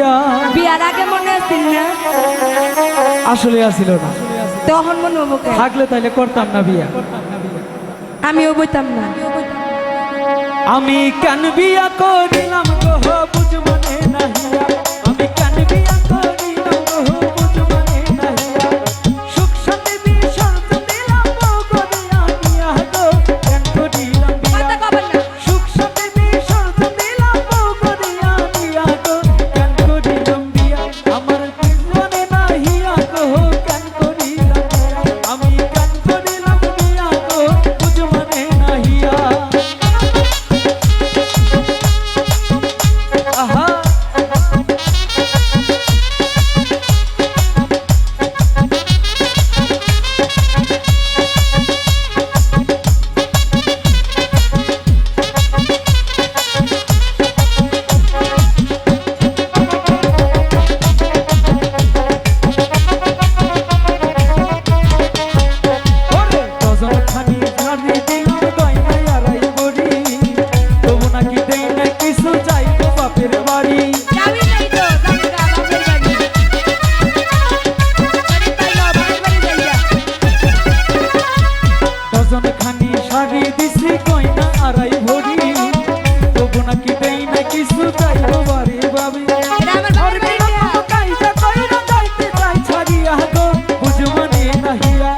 বিয়া বিয়ার আগে মনে আছিল না? আসলে আসিল না, তখন মনে হবো কেন? থাকলে তাইলে করতাম না বিয়া। আমিও বইতাম না। আমি কেন বিয়া করিলাম গো বুঝ মনে নাহিয়া, আমি কেন বিয়া করিলাম গো বুঝ মনে নাহিয়া, সুখ শান্তি বিসর্জ দিলাম গো গরিয়া বিয়া গো কেন করিলাম বিয়া, কথা কবেন না। সুখ শান্তি বিসর্জ দিলাম গো গরিয়া বিয়া গো কেন করিলাম বিয়া, আমার বুঝ মনে নাহিয়া গো কেন করিলাম বিয়া, আমি কেন করিলাম বিয়া গো বুঝ মনে নাহিয়া। আহা যাবি নাই তো, যাবি না বাপের বাড়ি। আরে তাই না, বাপের বাড়ি যাইয়া। ডজন খানি শাড়ি দিছি কইনা আড়াই ভরি, তবু নাকি দেই না কিছু চাইবো বাড়ি ভাবি। এটা আমার বাপের বাড়ি না। কাইজা কইরা যাইতে চাই ছাড়িয়া গো বুঝ মানে নাহিয়া,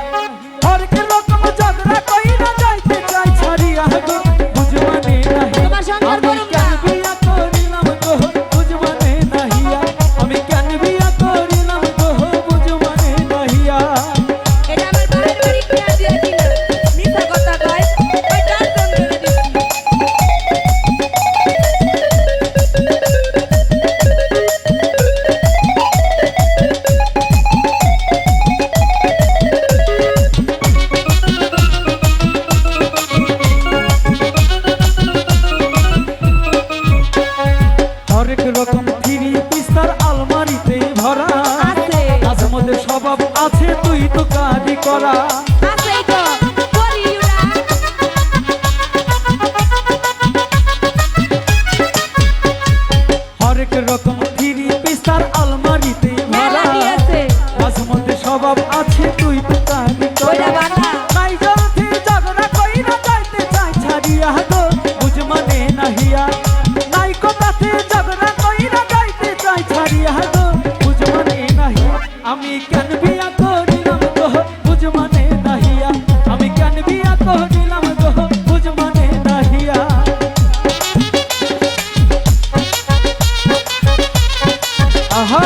হরকে রকম ঝগড়া কইরা যাইতে চাই ছাড়িয়া গো বুঝ মানে নাহিয়া। তোমার সংসার আমি করুম না। কেন বিয়া করিলাম গো বুঝ মানে নাহিয়া, আমি কেন বিয়া করিলাম গো বুঝ মানে নাহিয়া। এটা আমার বাপের বাড়ি বিয়া দিয়ে দিল। মিথ্যা কথা কয়, ওই ডাল ফোন করে দিছি। হরেক রকম থ্রি পিস্তার আলমারিতে ভরা আছে। আজ মধ্যে স্বভাব আছে তুই তো কাজই করা। আছেই তো, করি ওরা। হরেক রকম থ্রি পিস্তার আলমারিতে মেলা ভরা দিয়েছে। আজ মধ্যে স্বভাব আছে তুই তো কাজই ওইটা করা। বানা। নাই জলথি ঝগড়া কইরা যাইতে চাই ছাড়িয়া গো বুঝ মানে নাহিয়া, নাই কথাতে ঝগড়া কইরা যাইতে চাই ছাড়িয়া গো বুঝ মানে নাহিয়া। আমি কেন বিয়া করিলাম গো বুঝ মানে নাহিয়া, আমি কেন বিয়া করিলাম গো বুঝ মানে নাহিয়া। আহা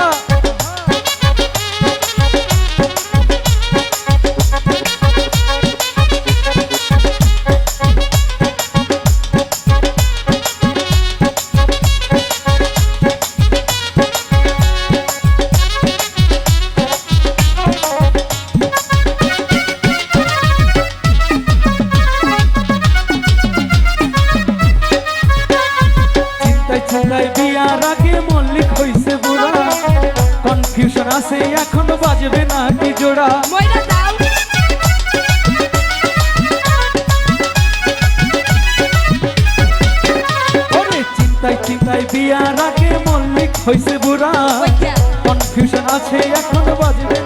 চিন্তায় চিন্তায় বিয়ার আগে মল্লিক হইছে বুড়া, কনফিউশন আছে এখন বাজবে না কি জোড়া। মইরা যাও। ওরে চিন্তায় চিন্তায় বিয়ার আগে মল্লিক হইছে বুড়া, ওইটা। কনফিউশন আছে এখন বাজবে